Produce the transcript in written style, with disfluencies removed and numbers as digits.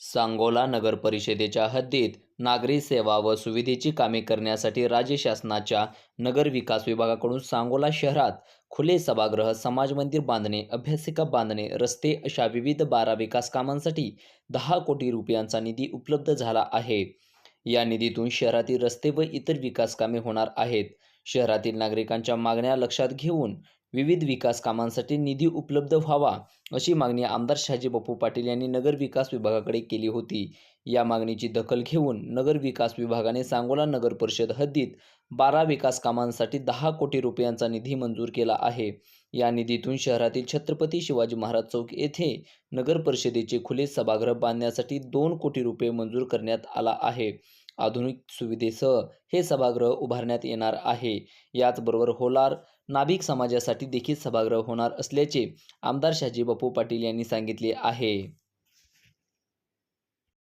सांगोला नगर परिषदेच्या हद्दीत नागरी सेवा व सुविधेची कामे करण्यासाठी राज्य शासनाच्या नगर विकास विभागाकडून सांगोला शहरात खुले सभागृह, समाज मंदिर बांधणे, अभ्यासिका बांधणे, रस्ते अशा विविध 12 विकास कामांसाठी 10 कोटी रुपयांचा निधी उपलब्ध झाला आहे. या निधीतून शहरातील रस्ते व इतर विकास कामे होणार आहेत. शहरातील नागरिकांच्या मागण्या लक्षात घेऊन विविध विकास कामांसाठी निधी उपलब्ध व्हावा अशी मागणी आमदार शहाजी बापू पाटील यांनी नगर विकास विभागाकडे केली होती. या मागणीची दखल घेऊन नगर विकास विभागाने सांगोला नगर परिषद हद्दीत 12 विकास कामांसाठी 10 कोटी रुपयांचा निधी मंजूर केला आहे. या निधीतून शहरातील छत्रपती शिवाजी महाराज चौक येथे नगर परिषदेचे खुले सभागृह बांधण्यासाठी 2 कोटी रुपये मंजूर करण्यात आला आहे. आधुनिक सुविधेसह हे सभागृह उभारण्यात येणार आहे. याचबरोबर होलार नाभिक समाजासाठी देखील सभागृह होणार असल्याचे आमदार शहाजी बापू पाटील यांनी सांगितले आहे.